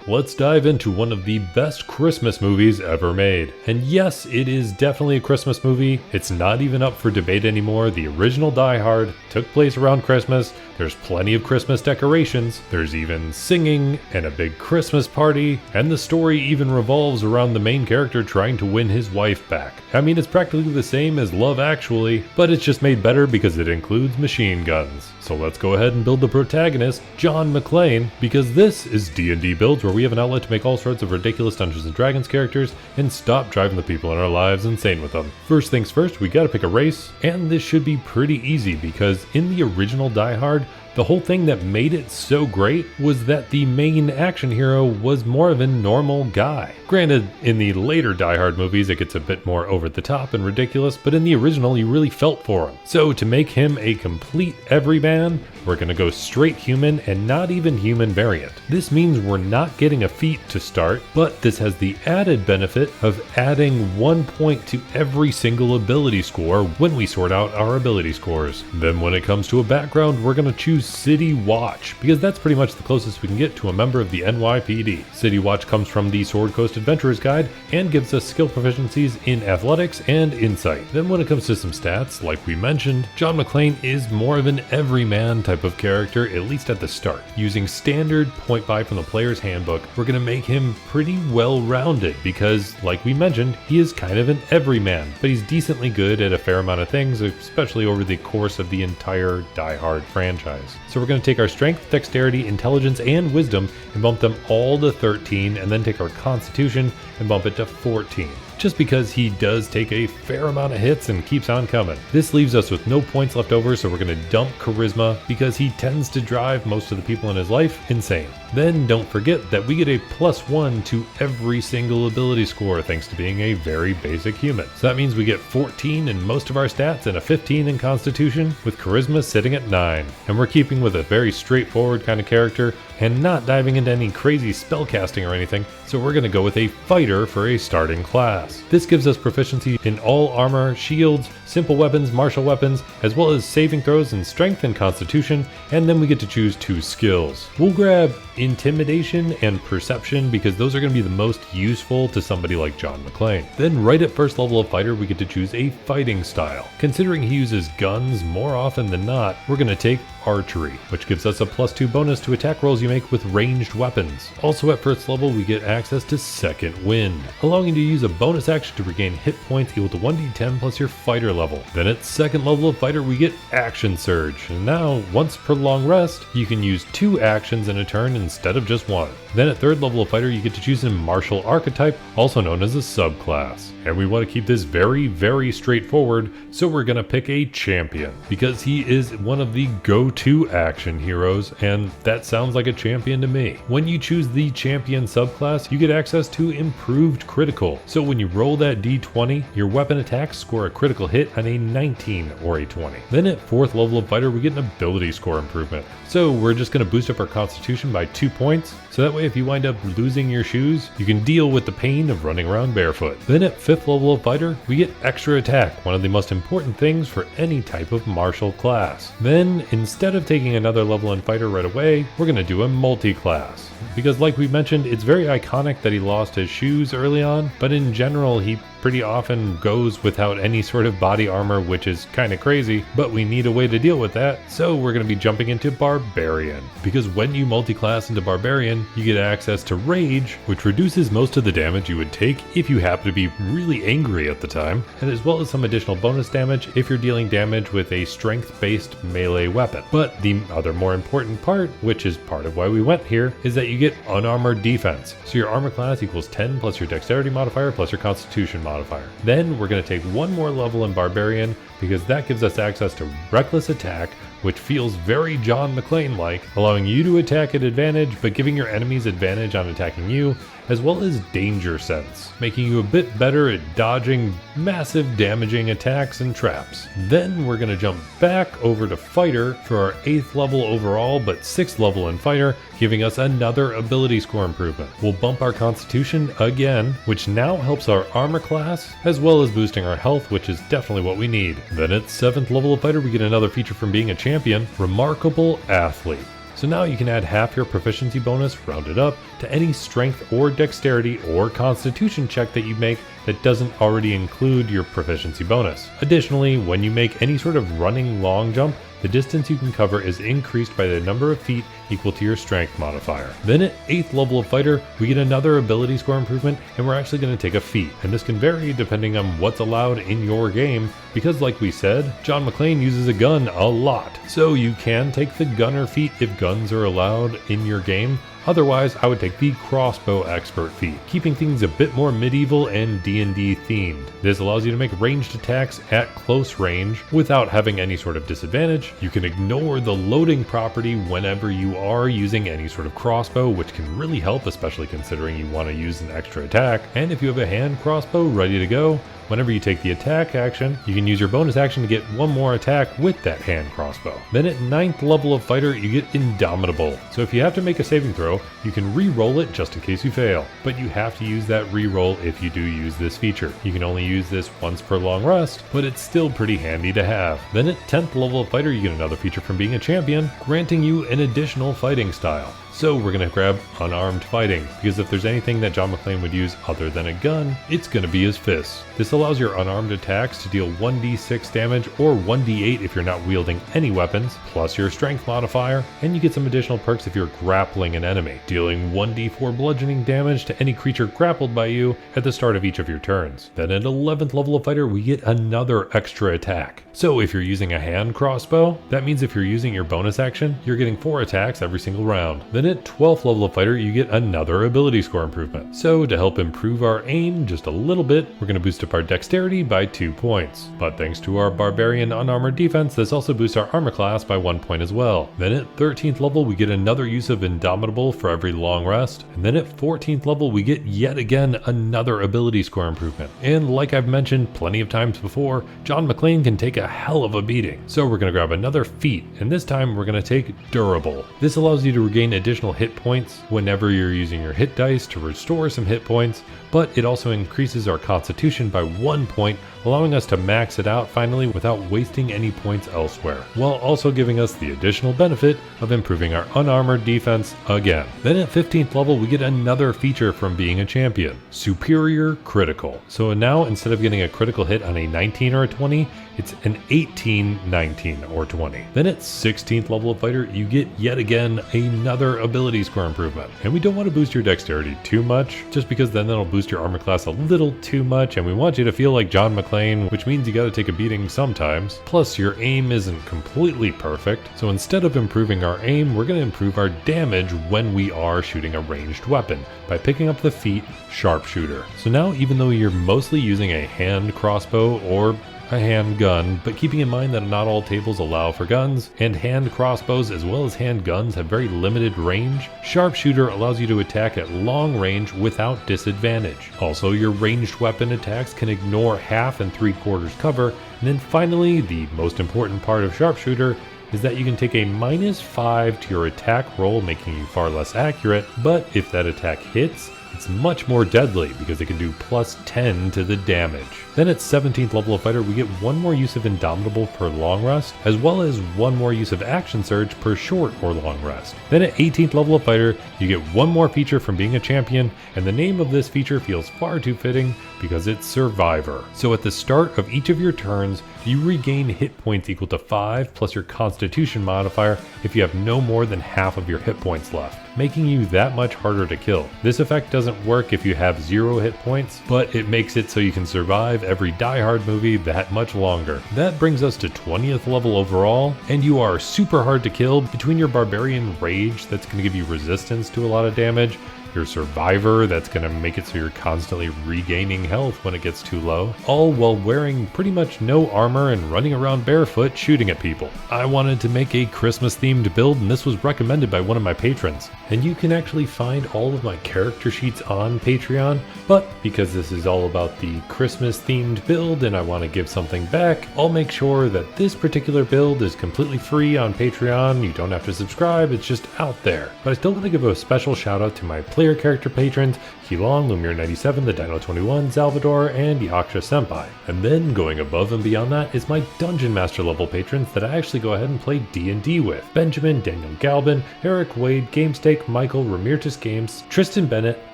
let's dive into one of the best Christmas movies ever made. And yes, it is definitely a Christmas movie. It's not even up for debate anymore. The original Die Hard took place around Christmas. There's plenty of Christmas decorations. There's even singing and a big Christmas party. And the story even revolves around the main character trying to win his wife back. I mean, it's practically the same as Love Actually, but it's just made better because it includes machine guns. So let's go ahead and build the protagonist, John McClane, because this is D&D Builds, where we have an outlet to make all sorts of ridiculous Dungeons & Dragons characters and stop driving the people in our lives insane with them. First things first, we gotta pick a race, and this should be pretty easy because in the original Die Hard, the whole thing that made it so great was that the main action hero was more of a normal guy. Granted, in the later Die Hard movies it gets a bit more over the top and ridiculous, but in the original you really felt for him. So to make him a complete everyman, we're gonna go straight human and not even human variant. This means we're not getting a feat to start, but this has the added benefit of adding 1 point to every single ability score when we sort out our ability scores. Then when it comes to a background, we're gonna choose City Watch, because that's pretty much the closest we can get to a member of the NYPD. City Watch comes from the Sword Coast Adventurer's Guide and gives us skill proficiencies in athletics and insight. Then when it comes to some stats, like we mentioned, John McClane is more of an everyman type of character, at least at the start. Using standard point buy from the player's handbook, we're going to make him pretty well rounded because, like we mentioned, he is kind of an everyman, but he's decently good at a fair amount of things, especially over the course of the entire Die Hard franchise. So we're going to take our strength, dexterity, intelligence, and wisdom and bump them all to 13, and then take our constitution and bump it to 14. Just because he does take a fair amount of hits and keeps on coming. This leaves us with no points left over, so we're going to dump charisma because he tends to drive most of the people in his life insane. Then don't forget that we get a +1 to every single ability score thanks to being a very basic human. So that means we get 14 in most of our stats and a 15 in constitution, with charisma sitting at 9. And we're keeping with a very straightforward kind of character and not diving into any crazy spellcasting or anything, so we're going to go with a fighter for a starting class. This gives us proficiency in all armor, shields, simple weapons, martial weapons, as well as saving throws in strength and constitution, and then we get to choose 2 skills. We'll grab intimidation and perception because those are going to be the most useful to somebody like John McClane. Then right at first level of fighter, we get to choose a fighting style. Considering he uses guns more often than not, we're going to take archery, which gives us a +2 bonus to attack rolls you make with ranged weapons. Also at first level, we get access to Second Wind, allowing you to use a bonus action to regain hit points equal to 1d10 plus your fighter level. Then at second level of fighter, we get Action Surge, and now once per long rest, you can use 2 actions in a turn instead of just 1. Then at third level of fighter, you get to choose a martial archetype, also known as a subclass. And we want to keep this very, very straightforward, so we're going to pick a champion, because he is one of the go-to action heroes, and that sounds like a champion to me. When you choose the champion subclass, you get access to improved critical. So when you roll that d20, your weapon attacks score a critical hit on a 19 or a 20. Then at fourth level of fighter, we get an ability score improvement. So we're just going to boost up our constitution by 2 points, so that way if you wind up losing your shoes, you can deal with the pain of running around barefoot. Then at fifth level of fighter, we get extra attack, one of the most important things for any type of martial class. Then instead of taking another level in fighter right away, we're going to do a multi-class. Because like we mentioned, it's very iconic that he lost his shoes early on, but in general he pretty often goes without any sort of body armor, which is kind of crazy, but we need a way to deal with that, so we're going to be jumping into Barbarian. Because when you multi-class into Barbarian, you get access to Rage, which reduces most of the damage you would take if you happen to be really angry at the time, and as well as some additional bonus damage if you're dealing damage with a strength-based melee weapon. But the other more important part, which is part of why we went here, is that you get unarmored defense. So your armor class equals 10 plus your dexterity modifier plus your constitution modifier. Then we're going to take one more level in Barbarian because that gives us access to Reckless Attack, which feels very John McClane-like, allowing you to attack at advantage but giving your enemies advantage on attacking you, as well as Danger Sense, making you a bit better at dodging massive damaging attacks and traps. Then we're going to jump back over to Fighter for our 8th level overall but 6th level in Fighter, giving us another ability score improvement. We'll bump our Constitution again, which now helps our armor class, as well as boosting our health, which is definitely what we need. Then at 7th level of Fighter, we get another feature from being a champion, Remarkable Athlete. So now you can add half your proficiency bonus rounded up to any strength or dexterity or constitution check that you make that doesn't already include your proficiency bonus. Additionally, when you make any sort of running long jump, the distance you can cover is increased by the number of feet equal to your strength modifier. Then at 8th level of fighter, we get another ability score improvement, and we're actually going to take a feat. And this can vary depending on what's allowed in your game, because like we said, John McClane uses a gun a lot. So you can take the gunner feat if guns are allowed in your game. Otherwise, I would take the crossbow expert feat, keeping things a bit more medieval and D&D themed. This allows you to make ranged attacks at close range without having any sort of disadvantage. You can ignore the loading property whenever you are using any sort of crossbow, which can really help, especially considering you want to use an extra attack. And if you have a hand crossbow ready to go, whenever you take the attack action, you can use your bonus action to get one more attack with that hand crossbow. Then at 9th level of fighter, you get Indomitable. So if you have to make a saving throw, you can re-roll it just in case you fail. But you have to use that re-roll if you do use this feature. You can only use this once per long rest, but it's still pretty handy to have. Then at 10th level of fighter, you get another feature from being a champion, granting you an additional fighting style. So we're going to grab unarmed fighting, because if there's anything that John McClane would use other than a gun, it's going to be his fists. This allows your unarmed attacks to deal 1d6 damage or 1d8 if you're not wielding any weapons, plus your strength modifier, and you get some additional perks if you're grappling an enemy, dealing 1d4 bludgeoning damage to any creature grappled by you at the start of each of your turns. Then at 11th level of fighter, we get another extra attack. So if you're using a hand crossbow, that means if you're using your bonus action, you're getting 4 attacks every single round. Then at 12th level of fighter, you get another ability score improvement. So to help improve our aim just a little bit, we're going to boost up our dexterity by 2 points. But thanks to our barbarian unarmored defense, this also boosts our armor class by 1 point as well. Then at 13th level, we get another use of Indomitable for every long rest. And then at 14th level, we get yet again another ability score improvement. And like I've mentioned plenty of times before, John McClane can take a hell of a beating. So we're going to grab another feat, and this time we're going to take Durable. This allows you to regain additional hit points whenever you're using your hit dice to restore some hit points, but it also increases our constitution by 1 point, allowing us to max it out finally without wasting any points elsewhere, while also giving us the additional benefit of improving our unarmored defense again. Then at 15th level, we get another feature from being a champion, Superior Critical. So now instead of getting a critical hit on a 19 or a 20, it's an 18, 19, or 20. Then at 16th level of fighter, you get yet again another ability score improvement. And we don't want to boost your dexterity too much, just because then that'll boost your armor class a little too much, and we want you to feel like John McClane, which means you gotta take a beating sometimes. Plus your aim isn't completely perfect, so instead of improving our aim, we're gonna improve our damage when we are shooting a ranged weapon by picking up the feat Sharpshooter. So now even though you're mostly using a hand crossbow or a handgun, but keeping in mind that not all tables allow for guns, and hand crossbows as well as handguns have very limited range, Sharpshooter allows you to attack at long range without disadvantage. Also, your ranged weapon attacks can ignore half and 3/4 cover, and then finally, the most important part of Sharpshooter is that you can take a -5 to your attack roll, making you far less accurate, but if that attack hits, it's much more deadly because it can do +10 to the damage. Then at 17th level of fighter, we get one more use of Indomitable per long rest, as well as one more use of Action Surge per short or long rest. Then at 18th level of fighter, you get one more feature from being a champion, and the name of this feature feels far too fitting because it's Survivor. So at the start of each of your turns, you regain hit points equal to 5 plus your Constitution modifier if you have no more than half of your hit points left, making you that much harder to kill. This effect doesn't work if you have 0 hit points, but it makes it so you can survive every Die Hard movie that much longer. That brings us to 20th level overall, and you are super hard to kill between your Barbarian Rage that's going to give you resistance to a lot of damage, your Survivor that's going to make it so you're constantly regaining health when it gets too low, all while wearing pretty much no armor and running around barefoot shooting at people. I wanted to make a Christmas themed build, and this was recommended by one of my patrons. And you can actually find all of my character sheets on Patreon, but because this is all about the Christmas themed build and I want to give something back, I'll make sure that this particular build is completely free on Patreon. You don't have to subscribe, it's just out there. But I still want to give a special shout out to my player character patrons, Heelong, Lumiere97, the Dino21, Salvador, and Yaksha Senpai. And then going above and beyond that is my Dungeon Master level patrons that I actually go ahead and play D&D with. Benjamin, Daniel Galvin, Eric Wade, GameStake, Michael, Ramirez Games, Tristan Bennett,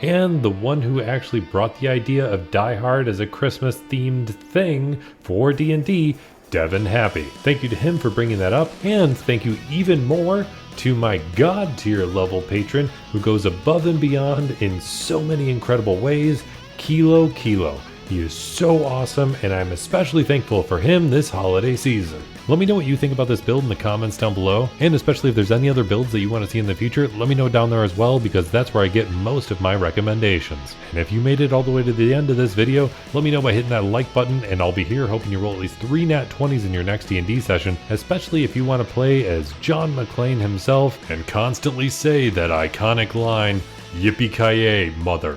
and the one who actually brought the idea of Die Hard as a Christmas themed thing for D&D, Devin Happy. Thank you to him for bringing that up, and thank you even more to my God tier level patron who goes above and beyond in so many incredible ways, Kilo. He is so awesome, and I'm especially thankful for him this holiday season. Let me know what you think about this build in the comments down below, and especially if there's any other builds that you want to see in the future, let me know down there as well, because that's where I get most of my recommendations. And if you made it all the way to the end of this video, let me know by hitting that like button, and I'll be here hoping you roll at least 3 nat 20s in your next D&D session, especially if you want to play as John McClane himself and constantly say that iconic line, "Yippee-ki-yay, mother."